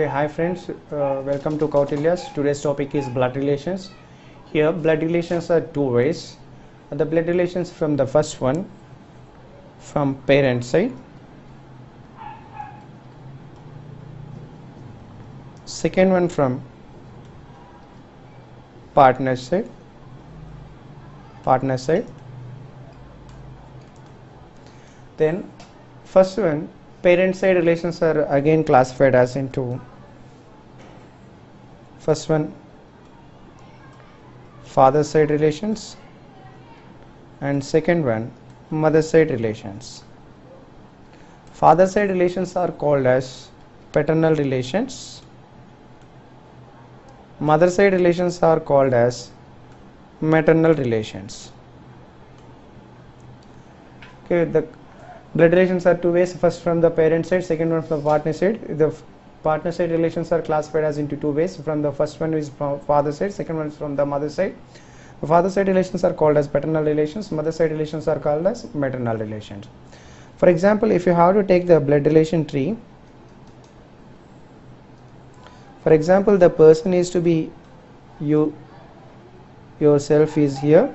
Okay, hi friends, welcome to Kotteedu's. Today's topic is blood relations. Here, blood relations are two ways. The blood relations from the first one, from parent side. Second one from partner side. Then, first one, parent side relations are again classified as into first one father side relations and second one mother side relations. Father side relations are called as paternal relations. Mother side relations are called as maternal relations. Okay, the blood relations are two ways, first from the parent side, second one from the partner side. The partner side relations are classified as into two ways. From the first one is from father side, second one is from the mother side. The father side relations are called as paternal relations, mother side relations are called as maternal relations. For example, if you have to take the blood relation tree, for example, the person is to be yourself is here,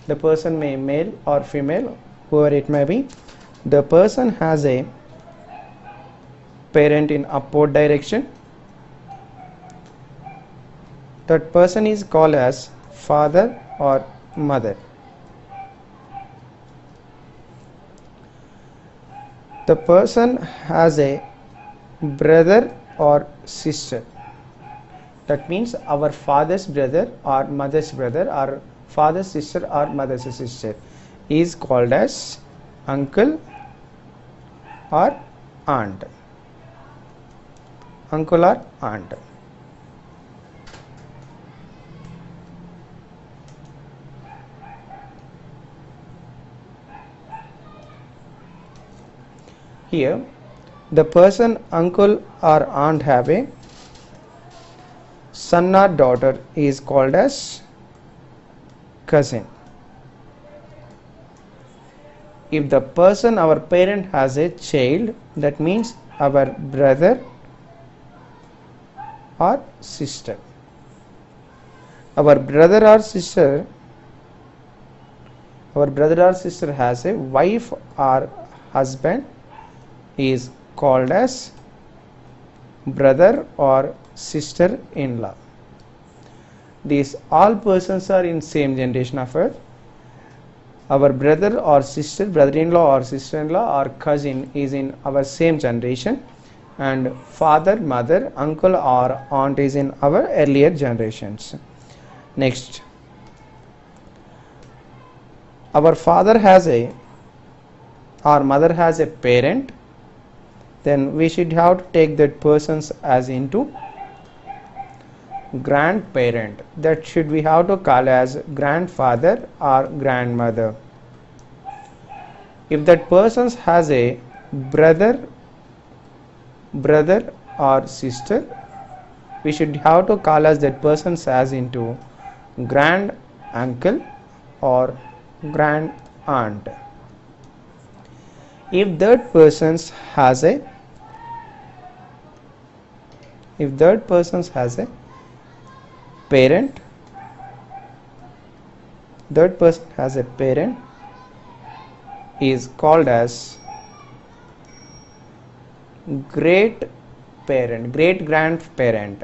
the person may male or female, whoever it may be. The person has a parent in upward direction. That person is called as father or mother. The person has a brother or sister. That means our father's brother or mother's brother or father's sister or mother's sister is called as uncle or aunt. Uncle or aunt. Here, the person uncle or aunt have a son or daughter is called as cousin. If the person, our parent, has a child, that means our brother or sister. Our brother or sister has a wife or husband is called as brother or sister-in-law. These all persons are in same generation of earth. Our brother or sister, brother-in-law or sister-in-law or cousin is in our same generation, and father, mother, uncle or aunt is in our earlier generations. Next, our father has a or mother has a parent, then we should have to take that persons as into grandparent. That should we have to call as grandfather or grandmother. If that person has a brother or sister, we should have to call as that person as into grand uncle or grand aunt. If that person has a parent, that person has a parent is called as great parent, great grandparent.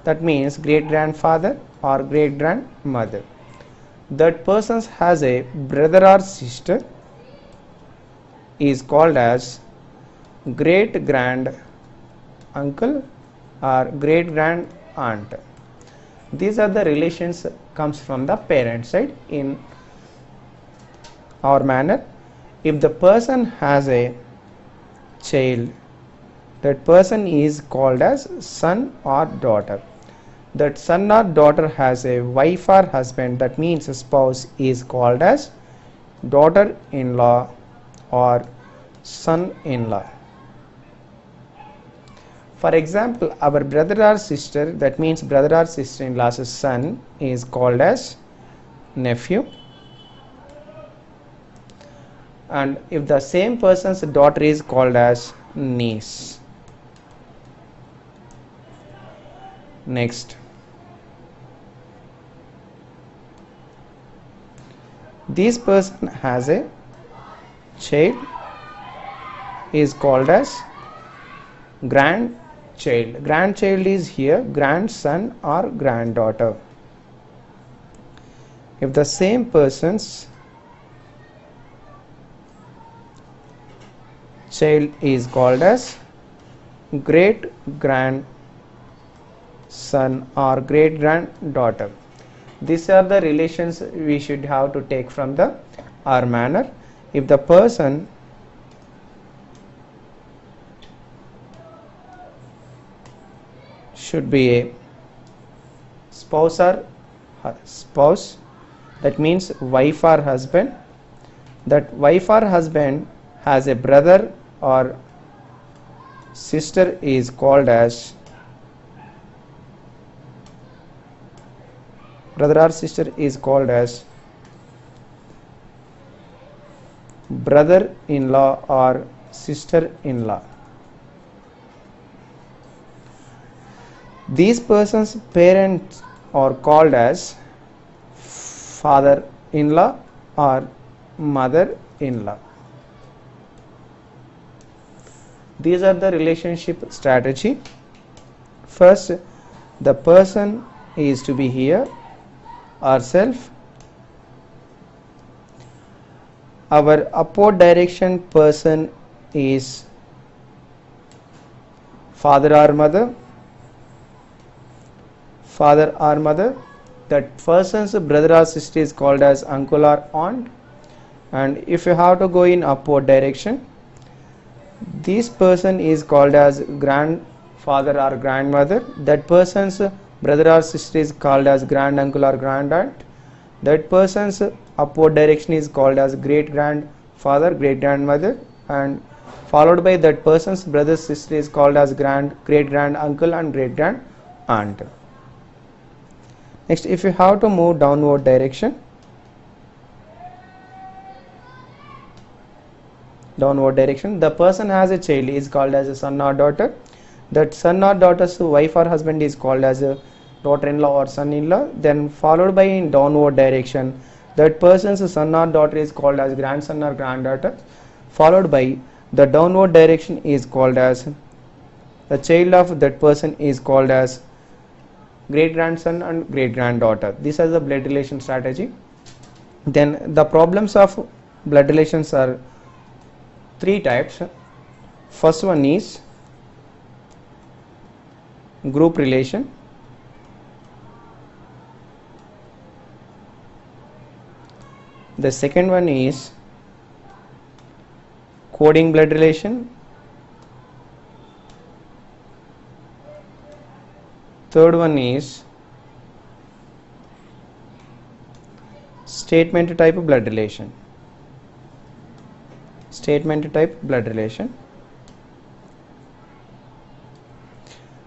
That means great grandfather or great grandmother. That person has a brother or sister is called as great grand uncle or great grand aunt. These are the relations comes from the parent side in our manner. If the person has a child, that person is called as son or daughter. That son or daughter has a wife or husband, that means a spouse is called as daughter-in-law or son-in-law. For example, our brother or sister, that means brother or sister-in-law's son is called as nephew. And if the same person's daughter is called as niece. Next, this person has a child is called as grandchild. Grandchild is here grandson or granddaughter. If the same person's child is called as great grandson or great granddaughter. These are the relations we should have to take from the R manner. If the person should be a spouse or spouse, that means wife or husband. That wife or husband has a brother or sister is called as brother-in-law or sister-in-law. These persons' parents are called as father-in-law or mother-in-law. These are the relationship strategy. First, the person is to be here ourself. Our upward direction person is father or mother. That person's brother or sister is called as uncle or aunt. And if you have to go in upward direction, this person is called as grandfather or grandmother. That person's brother or sister is called as granduncle or grandaunt. That person's upward direction is called as great grandfather, great grandmother, and followed by that person's brother sister is called as great granduncle and great grand aunt. Next, if you have to move downward direction, the person has a child is called as a son or daughter. That son or daughter's wife or husband is called as a daughter-in-law or son-in-law. Then followed by in downward direction, that person's son or daughter is called as grandson or granddaughter. Followed by the downward direction is called as the child of that person is called as great grandson and great granddaughter. These are the blood relation strategy. Then the problems of blood relations are three types. First one is group relation. The second one is coding blood relation. Third one is statement type blood relation.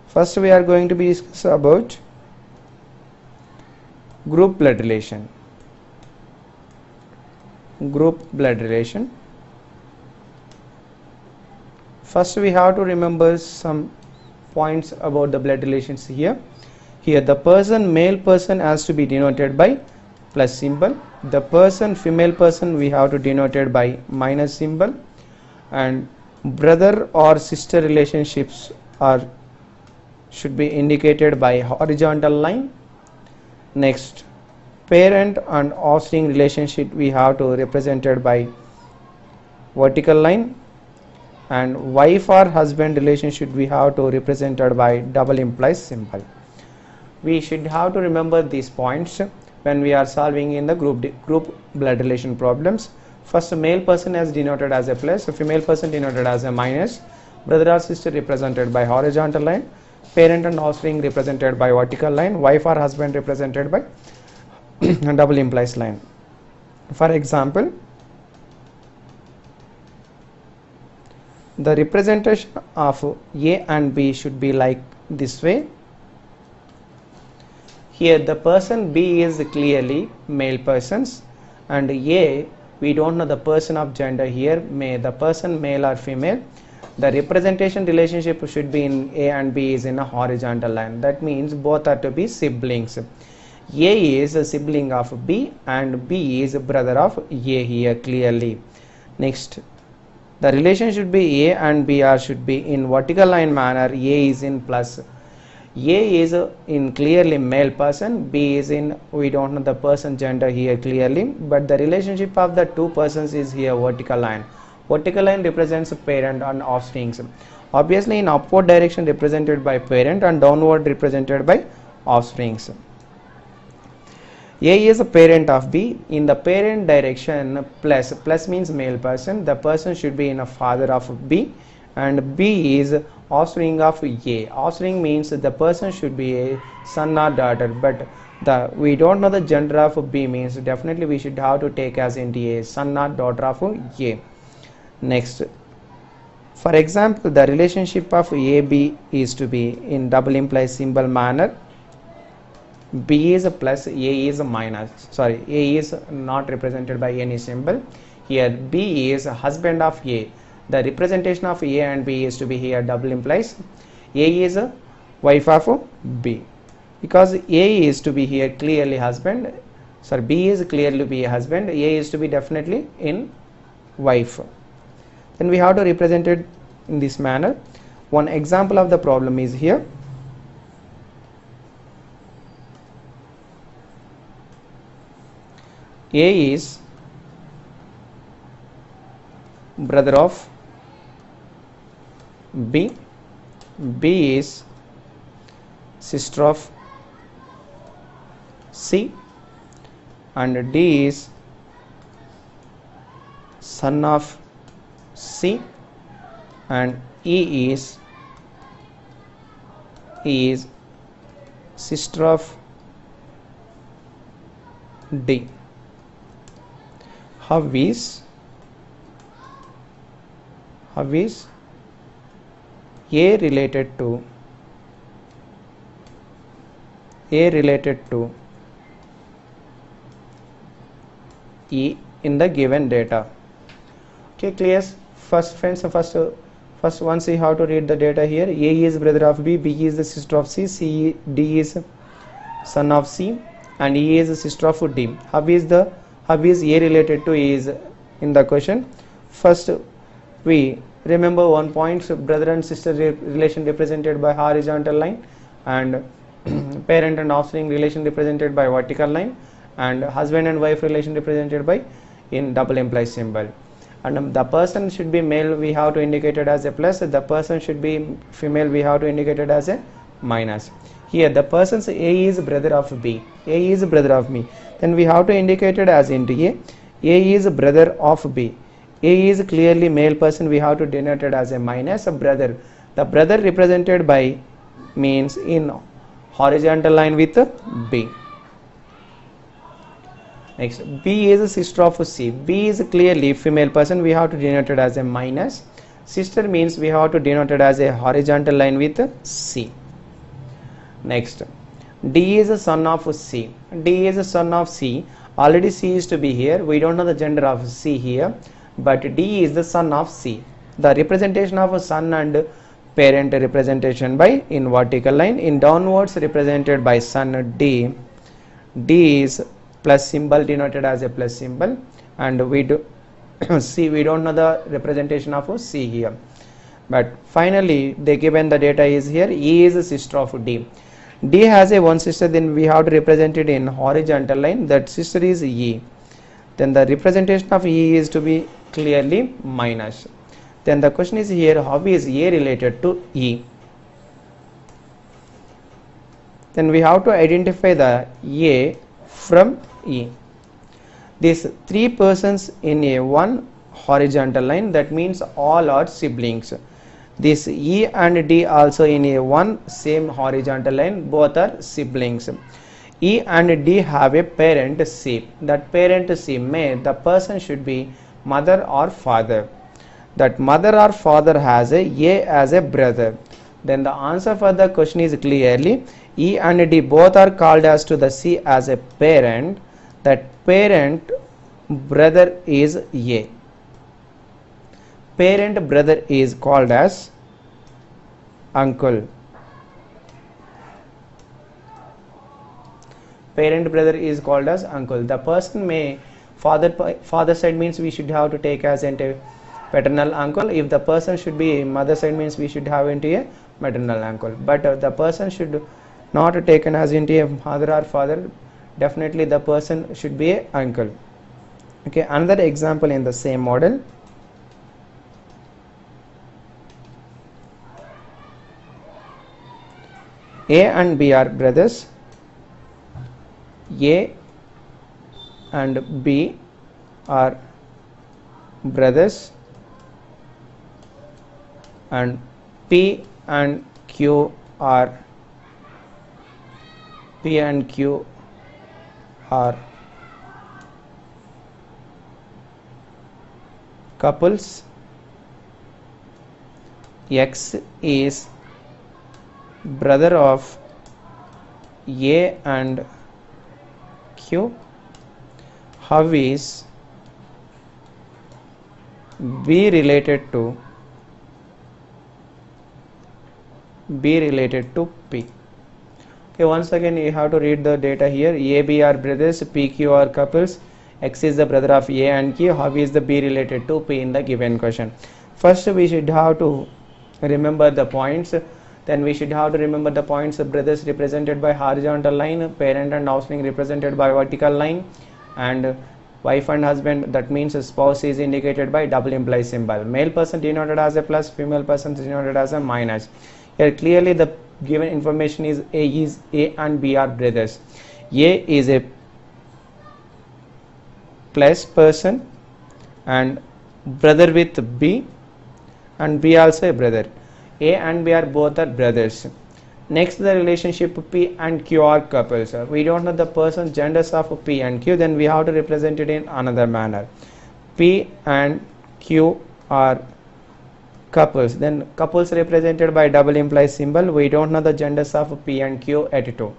First we are going to be discuss about group blood relation. First we have to remember some points about the blood relations here. Here the person, male person has to be denoted by plus symbol. The person, female person, we have to denote it by minus symbol. And brother or sister relationships should be indicated by horizontal line. Next, parent and offspring relationship we have to represented by vertical line. And wife or husband relationship we have to represented by double implies symbol. We should have to remember these points when we are solving in the group blood relation problems. First, male person is denoted as a plus, female person denoted as a minus, brother or sister represented by horizontal line, parent and offspring represented by vertical line, wife or husband represented by double implies line. For example, the representation of A and B should be like this way. Here the person B is clearly male persons, and A we don't know the person of gender here, may the person male or female. the representation relationship should be in A and B is in a horizontal line. That means both are to be siblings. A is a sibling of B and B is a brother of A here clearly. Next, the relation should be A and B should be in vertical line manner. A is in plus. A is in clearly male person, B is in, we don't know the person gender here clearly, but the relationship of the two persons is here vertical line. Vertical line represents parent and offsprings. Obviously in upward direction represented by parent and downward represented by offsprings. A is a parent of B. In the parent direction, plus means male person, the person should be in a father of B, and B is offspring of A. Offspring means the person should be a son or daughter, but we don't know the gender of B, means definitely we should have to take as into a son or daughter of A. Next, for example, the relationship of AB is to be in double implies symbol manner. B is a plus, A is a minus. Sorry, A is not represented by any symbol. Here B is a husband of A. The representation of A and B is to be here double implies. A is a wife of B. Because A is to be here clearly husband. Sorry, B is clearly to be a husband. A is to be definitely in wife. Then we have to represent it in this manner. One example of the problem is here. A is brother of B, B is sister of C, and D is son of C, and E is sister of D. How is A related to E in the given data? Okay, clear? First friends, first one, see how to read the data here. A is brother of B, B is the sister of C, D is son of C, and E is the sister of D. How is A related to E is in the question? First, we remember one point, so brother and sister relation represented by horizontal line, and parent and offspring relation represented by vertical line, and husband and wife relation represented by in double implies symbol. And the person should be male, we have to indicate it as a plus. The person should be female, we have to indicate it as a minus. Here the person's A is brother of B, A is brother of me, then we have to indicate it as into A. A is brother of B. A is clearly male person, we have to denote it as a minus. A brother, the brother represented by means in horizontal line with B. Next, B is a sister of C. B is clearly female person, we have to denote it as a minus. Sister means we have to denote it as a horizontal line with C. Next, D is a son of C. D is a son of C. Already C is to be here, we don't know the gender of C here, but D is the son of C. The representation of a son and parent representation by in vertical line, in downwards represented by son D. D is plus symbol denoted as a plus symbol, and we do C, we don't know the representation of C here, but finally they given the data is here. E is a sister of D. D has a one sister, then we have to represent it in horizontal line, that sister is E. Then the representation of E is to be clearly minus. Then the question is here, how is A related to E? Then we have to identify the A from E. These three persons in a one horizontal line, that means all are siblings. This E and D also in a one same horizontal line, both are siblings. E and D have a parent C. That parent C, may the person should be mother or father. That mother or father has a as a brother. Then the answer for the question is clearly E and D both are called as to the C as a parent. That parent brother is A. parent brother is called as uncle. Parent brother is called as uncle. The person may father side means we should have to take as into paternal uncle. If the person should be mother side means we should have into a maternal uncle. But the person should not taken as into a mother or father. Definitely the person should be a uncle. Okay, another example in the same model. A and B are brothers. A and B are brothers, and P and Q are couples. X is brother of A and Q. How is B related to P? Okay, once again you have to read the data here. A, B are brothers, P, Q are couples. X is the brother of A and Q. How is the B related to P in the given question? First we should have to remember the points. Then we should have to remember the points. Brothers represented by horizontal line, parent and offspring represented by vertical line, and wife and husband, that means spouse, is indicated by double imply symbol. Male person denoted as a plus, female person denoted as a minus. Here clearly the given information is A and B are brothers. A is a plus person and brother with B, and B also a brother. A and B are both are brothers. Next, the relationship P and Q are couples. We don't know the person's genders of P and Q, then we have to represent it in another manner. P and Q are couples. Then couples represented by double imply symbol. We don't know the genders of P and Q at 2.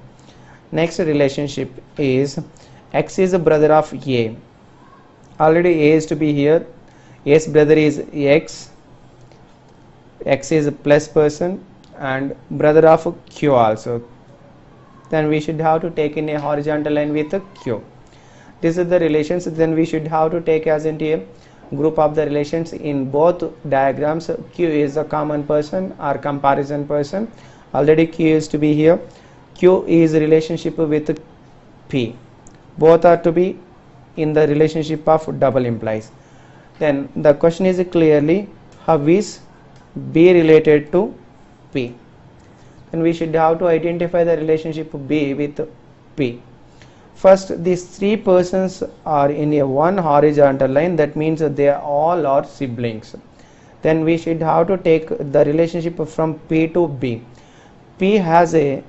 Next relationship is X is a brother of A. Already A is to be here. A's brother is X. X is a plus person and brother of Q also. Then we should have to take in a horizontal line with a Q. This is the relations. Then we should have to take as into a group of the relations in both diagrams. Q is a common person or comparison person. Already Q is to be here. Q is a relationship with P. Both are to be in the relationship of double implies. Then the question is clearly how is B related to P. Then we should have to identify the relationship B with P. First, these three persons are in a one horizontal line. That means that they all are siblings. Then we should have to take the relationship from P to B. P has a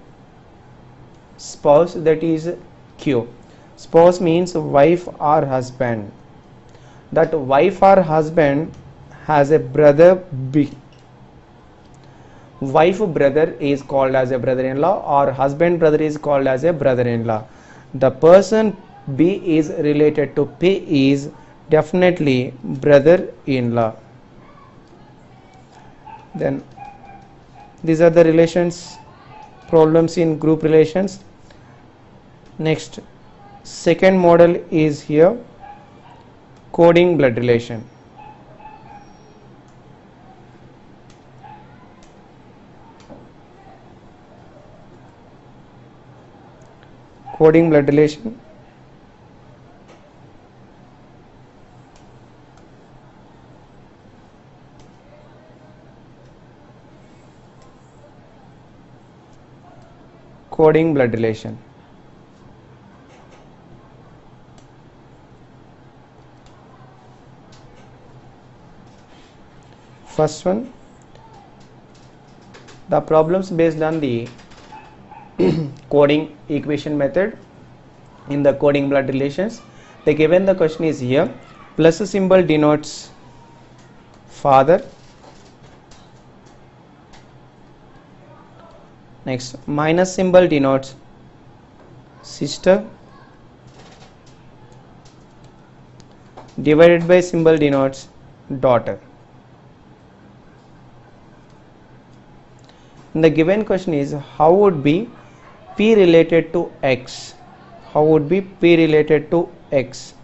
spouse, that is Q. Spouse means wife or husband. That wife or husband has a brother B. Wife brother is called as a brother-in-law, or husband brother is called as a brother-in-law. The person B is related to P is definitely brother-in-law. Then these are the relations, problems in group relations. Next, second model is here, coding blood relation. Coding blood relation. Coding blood relation. First one, the problems based on the coding equation method in the coding blood relations. The given the question is here, plus symbol denotes father. Next, minus symbol denotes sister. Divided by symbol denotes daughter. The given question is how would be P related to X? How would be P related to X?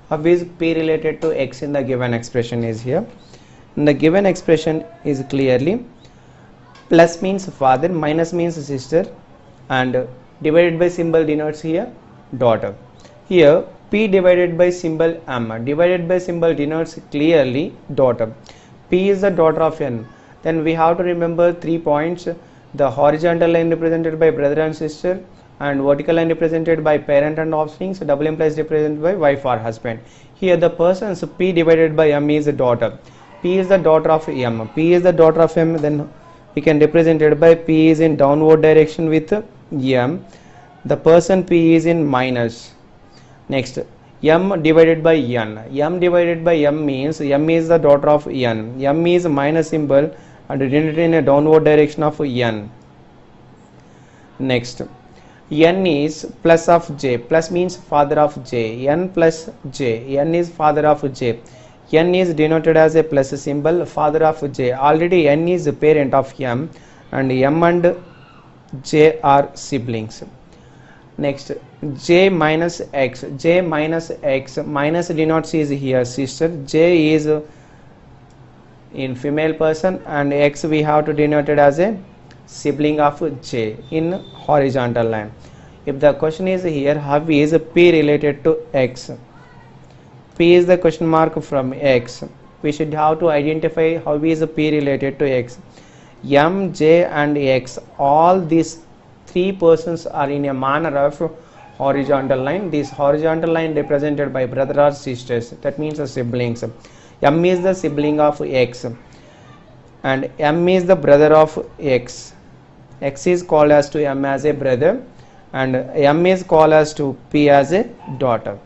How is P related to X in the given expression is here. In the given expression is clearly plus means father, minus means sister, and divided by symbol denotes here daughter. Here P divided by symbol M, divided by symbol denotes clearly daughter. P is the daughter of N. Then we have to remember 3 points. The horizontal line represented by brother and sister, and vertical line represented by parent and offspring, so double implies represented by wife or husband. Here the persons P divided by M is a daughter. P is the daughter of M. P is the daughter of M, then we can represent it by P is in downward direction with M. The person P is in minus. Next, M divided by N. M divided by M means M is the daughter of N. M is minus symbol and denoted in a downward direction of N. Next, N is plus of J. Plus means father of J. N plus J. N is father of J. N is denoted as a plus symbol, father of J. Already N is a parent of M, and M and J are siblings. Next, J minus X. J minus X. Minus denotes is here sister. J is in female person, and X we have to denote it as a sibling of J in horizontal line. If the question is here, how is P related to X? P is the question mark from X. We should have to identify how is P related to X. M, J and X, all these 3 persons are in a manner of horizontal line. This horizontal line represented by brother or sisters, that means the siblings. M is the sibling of X, and M is the brother of X. X is called as to M as a brother, and M is called as to P as a daughter.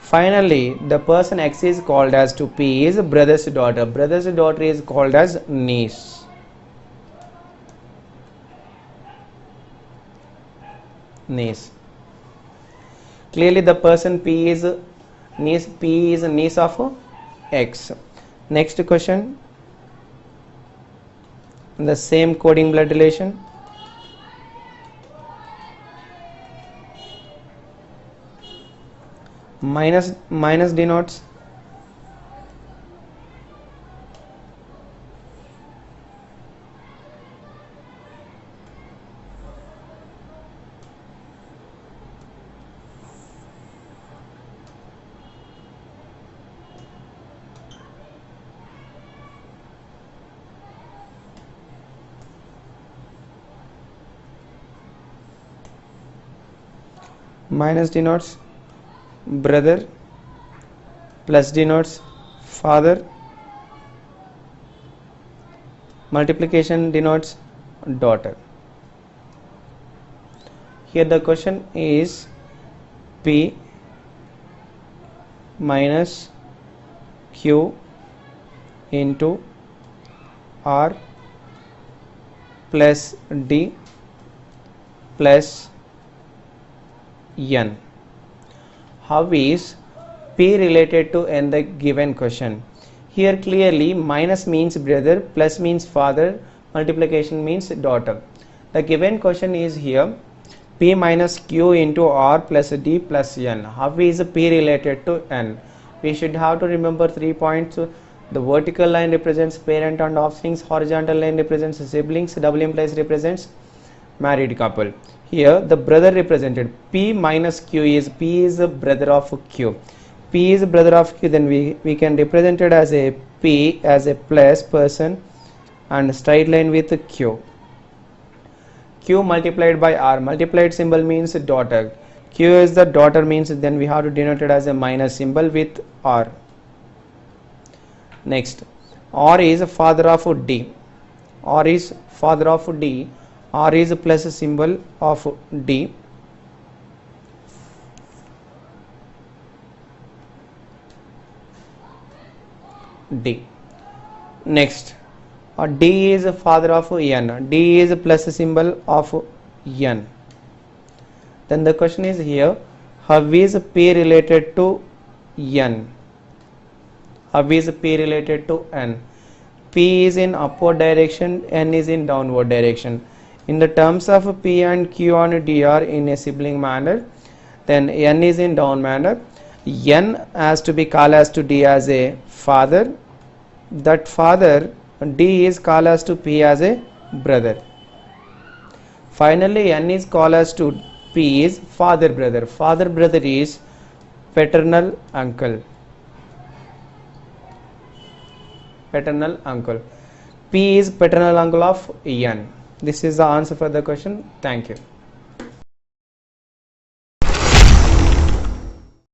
Finally, the person X is called as to P is brother's daughter. Brother's daughter is called as niece. Niece. Clearly, the person P is niece. P is a niece of X. Next question. The same coding blood relation. Minus denotes brother, plus denotes father, multiplication denotes daughter. Here the question is P minus Q into R plus D plus N. How is P related to N the given question? Here clearly minus means brother, plus means father, multiplication means daughter. The given question is here P minus Q into R plus D plus N. How is P related to N? We should have to remember 3 points. The vertical line represents parent and offspring, horizontal line represents siblings, double implies represents married couple. Here the brother represented P minus Q is P is the brother of Q. P is the brother of Q, then we can represent it as a P as a plus person and straight line with Q. Q multiplied by R, multiplied symbol means daughter. Q is the daughter means then we have to denote it as a minus symbol with R. Next, R is father of D. R is father of D. R is plus symbol of D. D. Next, D is father of N. D is plus symbol of N. Then the question is here, how is P related to N? How is P related to N? P is in upward direction, N is in downward direction. In the terms of P and Q and D are in a sibling manner, then N is in down manner. N has to be called as to D as a father. That father D is called as to P as a brother. Finally, N is called as to P is father brother. Father brother is paternal uncle. Paternal uncle. P is paternal uncle of N. This is the answer for the question. Thank you.